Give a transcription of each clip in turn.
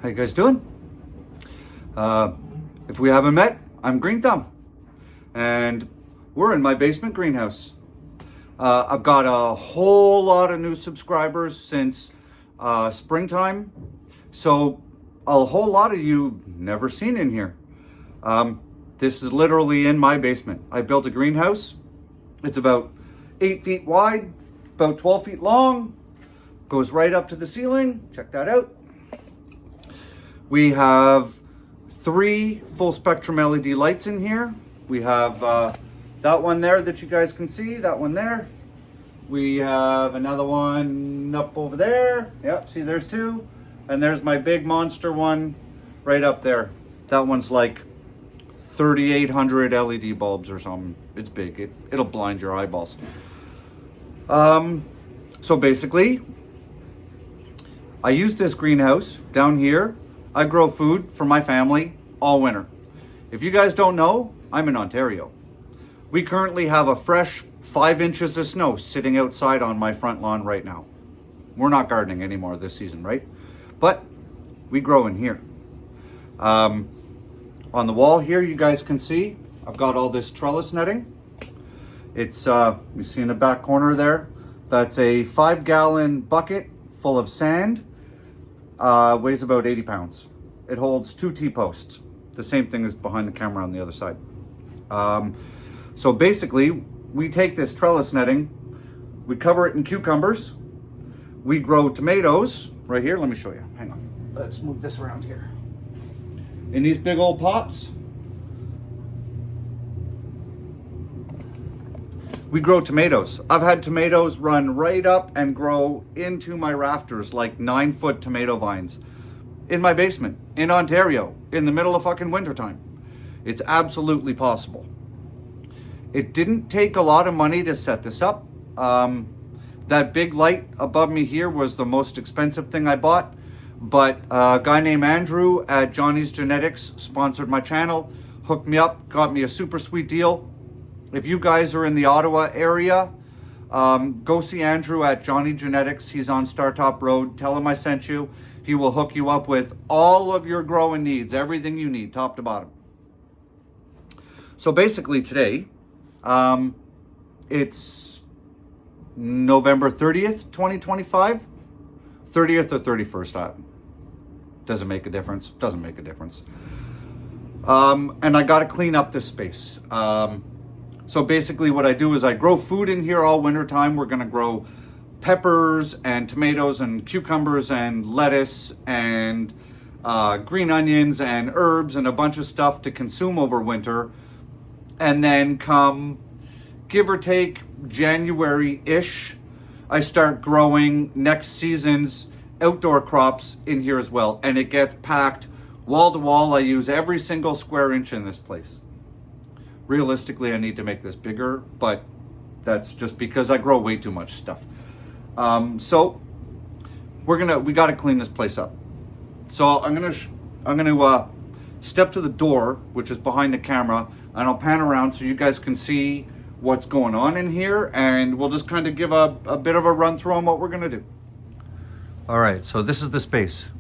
How you guys doing? If we haven't met, I'm Green Thumb, and we're in my basement greenhouse. I've got a whole lot of new subscribers since springtime, so a whole lot of you never seen in here. This is literally in my basement. I built a greenhouse. It's about 8 feet wide, about 12 feet long, goes right up to the ceiling. Check that out. We have 3 full spectrum LED lights in here. We have that one there that you guys can see, that one there. We have another one up over there. Yep, see there's 2. And there's my big monster one right up there. That one's like 3,800 LED bulbs or something. It's big, it'll blind your eyeballs. So basically, I use this greenhouse down here. I grow food for my family all winter. If you guys don't know, I'm in Ontario. We currently have a fresh 5 inches of snow sitting outside on my front lawn right now. We're not gardening anymore this season, right? But we grow in here. On the wall here, you guys can see, I've got all this trellis netting. It's, you see in the back corner there, that's a 5-gallon bucket full of sand. Weighs about 80 pounds. It holds 2 T-posts. The same thing as behind the camera on the other side. So basically, we take this trellis netting, we cover it in cucumbers, we grow tomatoes, right here, let me show you, hang on. Let's move this around here. In these big old pots, we grow tomatoes. I've had tomatoes run right up and grow into my rafters like 9-foot tomato vines in my basement in Ontario in the middle of fucking wintertime. It's absolutely possible. It didn't take a lot of money to set this up. That big light above me here was the most expensive thing I bought, but a guy named Andrew at Johnny's Genetics sponsored my channel, hooked me up, got me a super sweet deal. If you guys are in the Ottawa area, go see Andrew at Johnny Genetics. He's on Startop Road. Tell him I sent you. He will hook you up with all of your growing needs, everything you need, top to bottom. So basically today, it's November 30th, 2025, 30th or 31st. Doesn't make a difference. Doesn't make a difference. And I got to clean up this space. So basically what I do is I grow food in here all winter time. We're going to grow peppers and tomatoes and cucumbers and lettuce and green onions and herbs and a bunch of stuff to consume over winter. And then come, give or take, January-ish, I start growing next season's outdoor crops in here as well. And it gets packed wall to wall. I use every single square inch in this place. Realistically, I need to make this bigger, but that's just because I grow way too much stuff. So we got to clean this place up. So I'm gonna step to the door, which is behind the camera, and I'll pan around so you guys can see what's going on in here, and we'll just kind of give a bit of a run through on what we're gonna do. All right, so this is the space.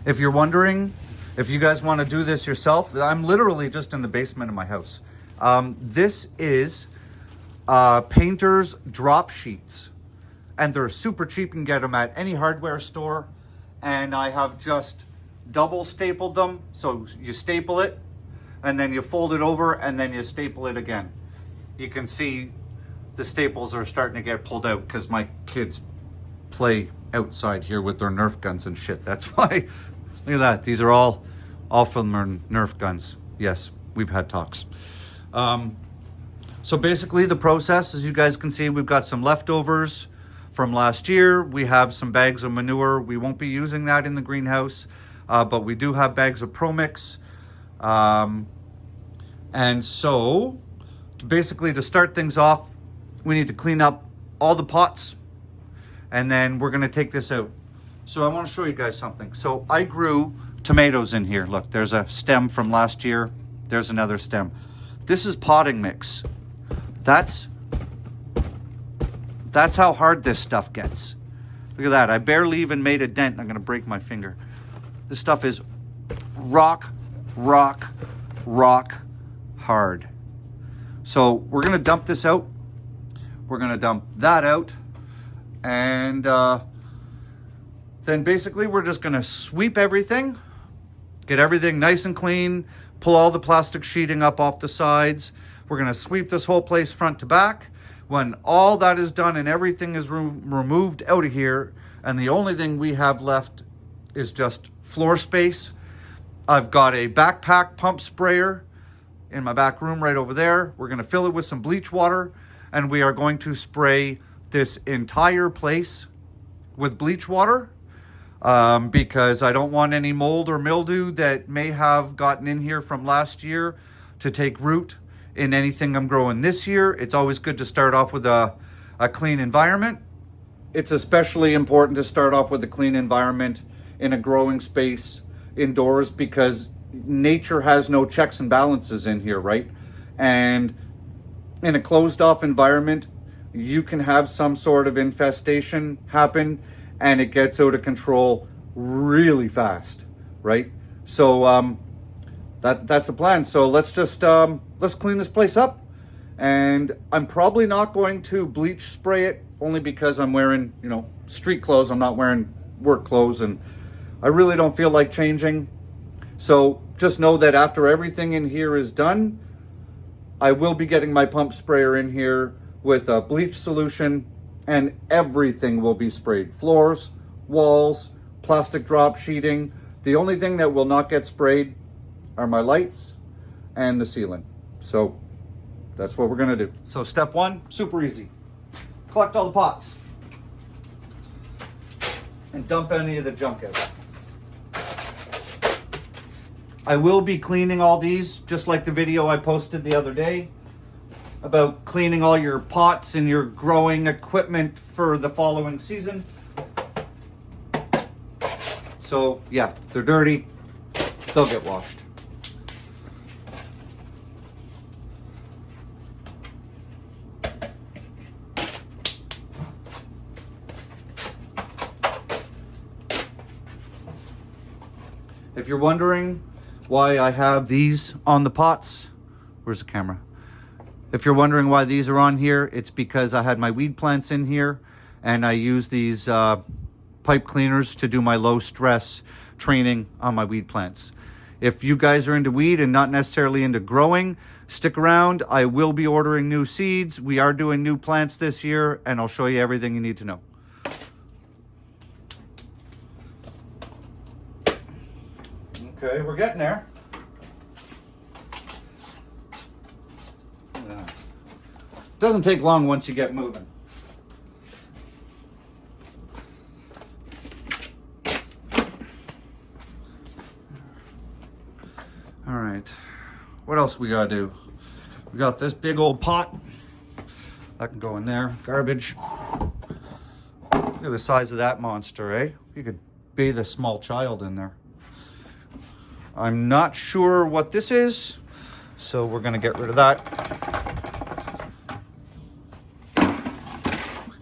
If you're wondering if you guys want to do this yourself, I'm literally just in the basement of my house. This is painter's drop sheets, and they're super cheap. You can get them at any hardware store, and I have just double stapled them. So you staple it and then you fold it over and then you staple it again. You can see the staples are starting to get pulled out because my kids play outside here with their Nerf guns and shit. That's why. Look at that. These are all from their Nerf guns. Yes, we've had talks. So basically the process, as you guys can see, we've got some leftovers from last year. We have some bags of manure. We won't be using that in the greenhouse, but we do have bags of ProMix. And so to start things off, we need to clean up all the pots, and then we're gonna take this out. So I wanna show you guys something. So I grew tomatoes in here. Look, there's a stem from last year. There's another stem. This is potting mix. That's how hard this stuff gets. Look at that. I barely even made a dent. I'm going to break my finger. This stuff is rock hard. So we're gonna dump this out. We're gonna dump that out. And then basically we're just gonna sweep everything, get everything nice and clean, pull all the plastic sheeting up off the sides. We're gonna sweep this whole place front to back. When all that is done and everything is removed out of here, and the only thing we have left is just floor space, I've got a backpack pump sprayer in my back room right over there. We're gonna fill it with some bleach water, and we are going to spray this entire place with bleach water because I don't want any mold or mildew that may have gotten in here from last year to take root in anything I'm growing this year. It's always good to start off with a clean environment. It's especially important to start off with a clean environment in a growing space indoors because nature has no checks and balances in here, right? And in a closed off environment, you can have some sort of infestation happen and it gets out of control really fast, right? So that's the plan. So let's just let's clean this place up, and I'm probably not going to bleach spray it only because I'm wearing, you know, street clothes. I'm not wearing work clothes, and I really don't feel like changing. So just know that after everything in here is done, I will be getting my pump sprayer in here with a bleach solution, and everything will be sprayed. Floors, walls, plastic drop sheeting. The only thing that will not get sprayed are my lights and the ceiling. So that's what we're gonna do. So step one, super easy. Collect all the pots and dump any of the junk out. I will be cleaning all these, just like the video I posted the other day about cleaning all your pots and your growing equipment for the following season. So yeah, they're dirty, they'll get washed. If you're wondering why I have these on the pots, where's the camera? If you're wondering why these are on here, it's because I had my weed plants in here and I use these pipe cleaners to do my low stress training on my weed plants. If you guys are into weed and not necessarily into growing, stick around. I will be ordering new seeds. We are doing new plants this year, and I'll show you everything you need to know. Okay, we're getting there. Doesn't take long once you get moving. All right, what else we gotta do? We got this big old pot. That can go in there, garbage. Look at the size of that monster, eh? You could bathe a small child in there. I'm not sure what this is, so we're gonna get rid of that.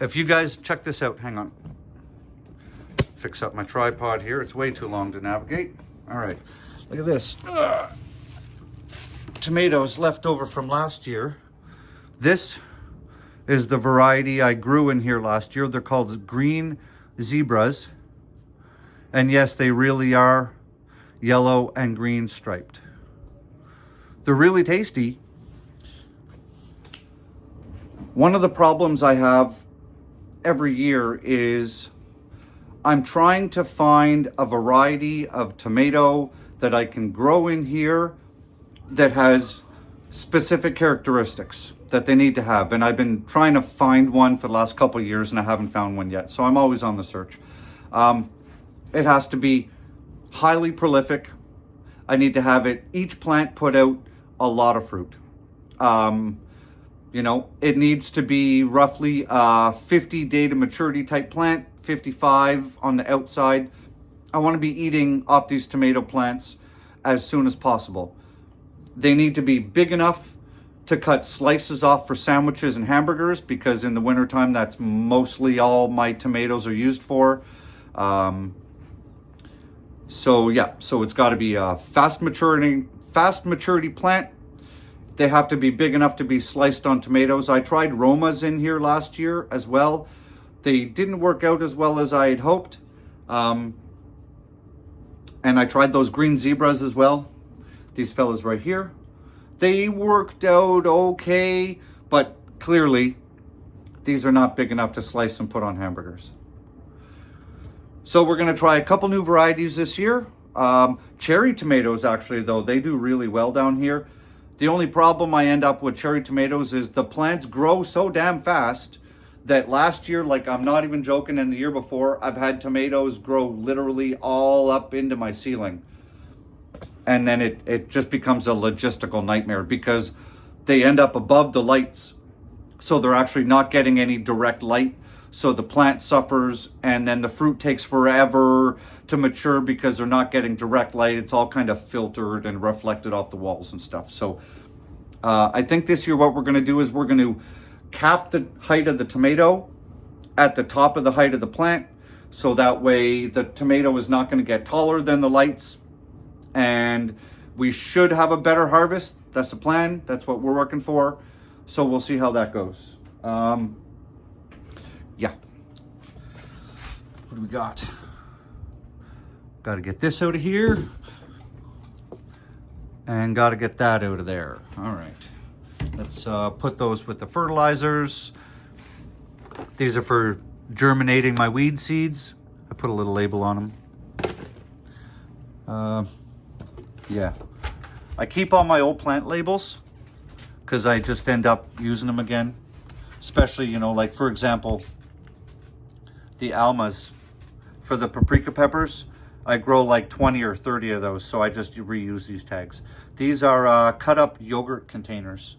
If you guys, check this out, hang on. Fix up my tripod here, it's way too long to navigate. All right, look at this. Tomatoes left over from last year. This is the variety I grew in here last year. They're called green zebras. And yes, they really are yellow and green striped. They're really tasty. One of the problems I have every year is I'm trying to find a variety of tomato that I can grow in here that has specific characteristics that they need to have. And I've been trying to find one for the last couple of years and I haven't found one yet. So I'm always on the search. It has to be highly prolific. I need to have each plant put out a lot of fruit. You know, it needs to be roughly 50 day to maturity type plant, 55 on the outside. I want to be eating off these tomato plants as soon as possible. They need to be big enough to cut slices off for sandwiches and hamburgers, because in the wintertime, that's mostly all my tomatoes are used for. So yeah, so it's got to be a fast maturity plant. They have to be big enough to be sliced on tomatoes. I tried Romas in here last year as well. They didn't work out as well as I had hoped. And I tried those green zebras as well. These fellas right here. They worked out okay, but clearly these are not big enough to slice and put on hamburgers. So we're gonna try a couple new varieties this year. Cherry tomatoes actually though, they do really well down here. The only problem I end up with cherry tomatoes is the plants grow so damn fast that last year, like I'm not even joking, and the year before, I've had tomatoes grow literally all up into my ceiling. And then it just becomes a logistical nightmare because they end up above the lights. So they're actually not getting any direct light. So the plant suffers, and then the fruit takes forever to mature because they're not getting direct light. It's all kind of filtered and reflected off the walls and stuff. So I think this year what we're going to do is we're going to cap the height of the tomato at the top of the height of the plant. So that way the tomato is not going to get taller than the lights. And we should have a better harvest. That's the plan. That's what we're working for. So we'll see how that goes. Yeah. What do we got? Got to get this out of here. And got to get that out of there. All right. Let's put those with the fertilizers. These are for germinating my weed seeds. I put a little label on them. Yeah. I keep all my old plant labels because I just end up using them again. Especially, you know, like for example, the almas for the paprika peppers. I grow like 20 or 30 of those, so I just reuse these tags. These are cut up yogurt containers.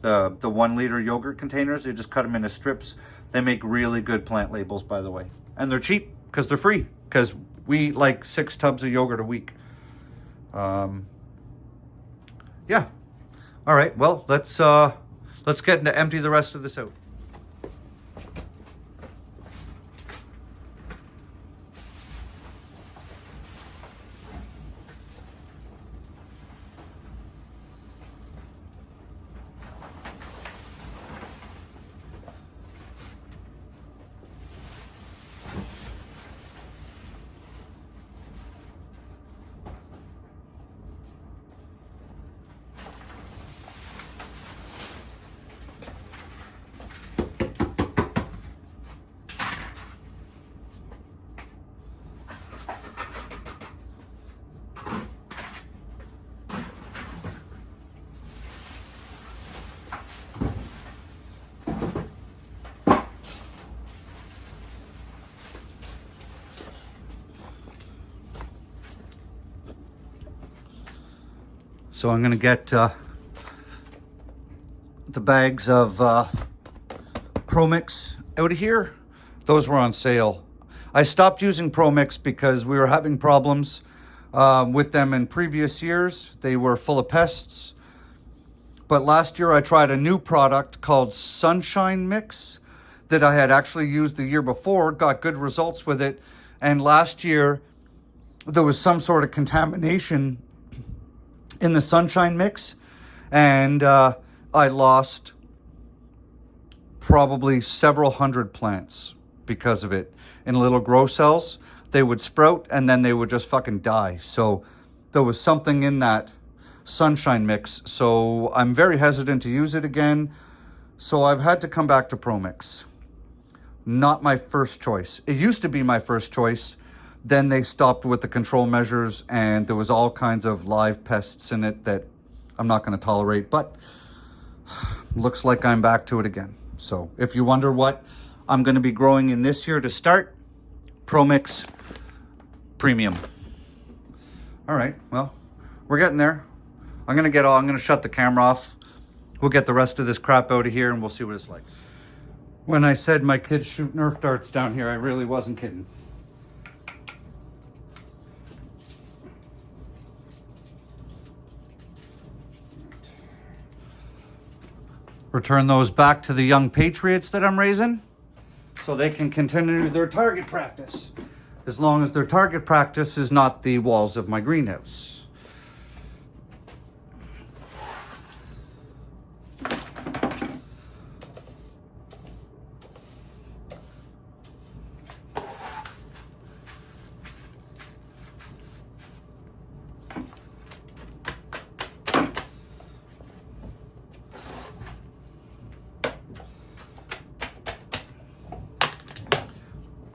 The 1 liter yogurt containers, they just cut them into strips. They make really good plant labels, by the way. And they're cheap because they're free, because we eat like 6 tubs of yogurt a week. Yeah. All right, well, let's get into empty the rest of this out. So I'm gonna get the bags of ProMix out of here. Those were on sale. I stopped using ProMix because we were having problems with them in previous years. They were full of pests. But last year I tried a new product called Sunshine Mix that I had actually used the year before, got good results with it. And last year there was some sort of contamination in the Sunshine Mix, and I lost probably several hundred plants because of it. In little grow cells, they would sprout and then they would just fucking die. So there was something in that Sunshine Mix. So I'm very hesitant to use it again. So I've had to come back to ProMix. Not my first choice. It used to be my first choice. Then they stopped with the control measures and there was all kinds of live pests in it that I'm not going to tolerate, but looks like I'm back to it again. So if you wonder what I'm going to be growing in this year to start, ProMix Premium. All right, well, we're getting there. I'm going to shut the camera off. We'll get the rest of this crap out of here and we'll see what it's like. When I said my kids shoot Nerf darts down here, I really wasn't kidding. Return those back to the young patriots that I'm raising so they can continue their target practice. as long as their target practice is not the walls of my greenhouse.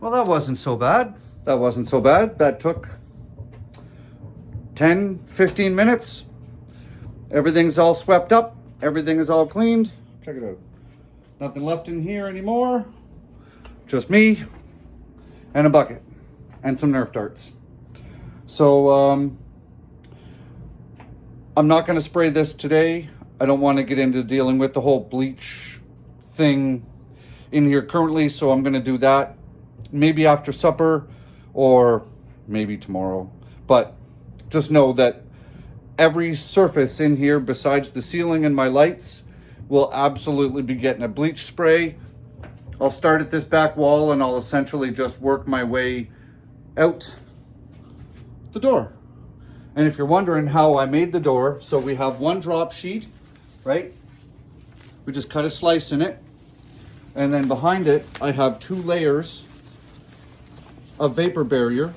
Well, that wasn't so bad. That wasn't so bad. That took 10, 15 minutes. Everything's all swept up. Everything is all cleaned. Check it out. Nothing left in here anymore. Just me and a bucket and some Nerf darts. So, I'm not going to spray this today. I don't want to get into dealing with the whole bleach thing in here currently, so I'm going to do that maybe after supper or maybe tomorrow. But just know that every surface in here besides the ceiling and my lights will absolutely be getting a bleach spray. I'll start at this back wall and I'll essentially just work my way out the door. And if you're wondering how I made the door, so we have one drop sheet, right? We just cut a slice in it. And then behind it, I have 2 layers of vapor barrier,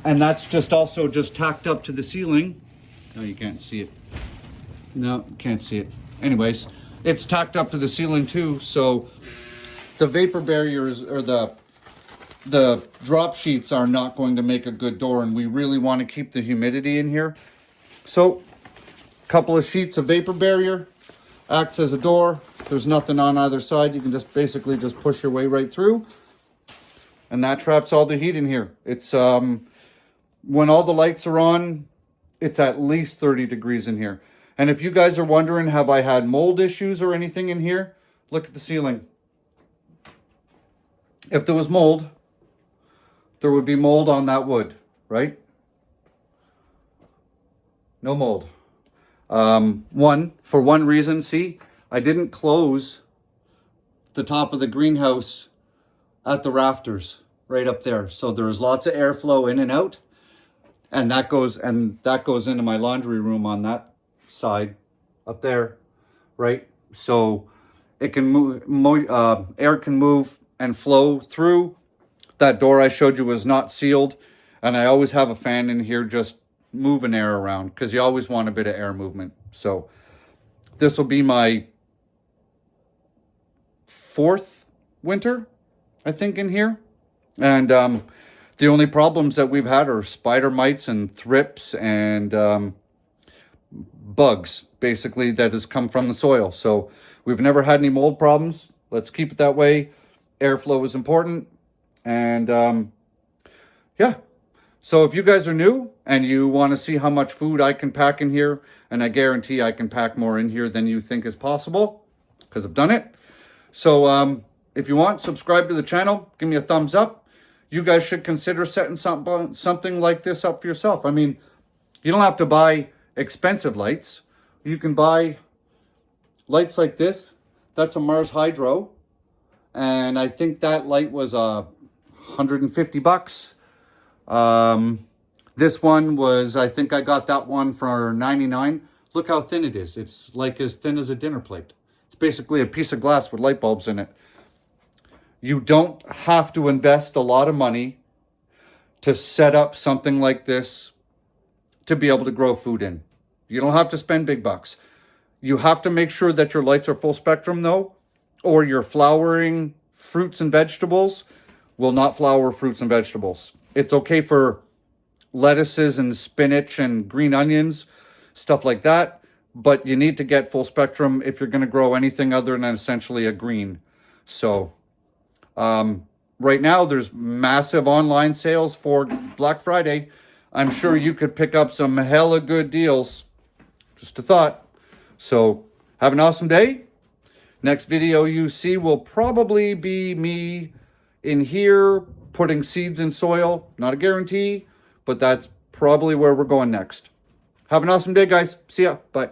and that's just also just tacked up to the ceiling. No, you can't see it. No, can't see it. Anyways, it's tacked up to the ceiling too, so the vapor barriers or the drop sheets are not going to make a good door, and we really want to keep the humidity in here. So a couple of sheets of vapor barrier acts as a door. There's nothing on either side. You can just basically just push your way right through. And that traps all the heat in here. It's, when all the lights are on, it's at least 30 degrees in here. And if you guys are wondering, have I had mold issues or anything in here? Look at the ceiling. If there was mold, there would be mold on that wood, right? No mold. For one reason, see, I didn't close the top of the greenhouse at the rafters right up there, so there's lots of airflow in and out, and that goes into my laundry room on that side up there, right? So it can move, air can move and flow through. That door I showed you was not sealed, and I always have a fan in here just moving air around because you always want a bit of air movement. So this will be my 4th winter, I think, in here. And the only problems that we've had are spider mites and thrips and bugs, basically, that has come from the soil. So we've never had any mold problems. Let's keep it that way. Airflow is important. And yeah. So if you guys are new and you want to see how much food I can pack in here, and I guarantee I can pack more in here than you think is possible, because I've done it. So if you want, subscribe to the channel, give me a thumbs up. You guys should consider setting something like this up for yourself. I mean, you don't have to buy expensive lights. You can buy lights like this. That's a Mars Hydro. And I think that light was $150. This one was, I think I got that one for $99. Look how thin it is. It's like as thin as a dinner plate. It's basically a piece of glass with light bulbs in it. You don't have to invest a lot of money to set up something like this to be able to grow food in. You don't have to spend big bucks. You have to make sure that your lights are full spectrum though, or your flowering fruits and vegetables will not flower fruits and vegetables. It's okay for lettuces and spinach and green onions, stuff like that, but you need to get full spectrum if you're going to grow anything other than essentially a green. So right now there's massive online sales for Black Friday. I'm sure you could pick up some hella good deals. Just a thought. So have an awesome day. Next video you see will probably be me in here putting seeds in soil. Not a guarantee, but that's probably where we're going next. Have an awesome day, guys. See ya. Bye.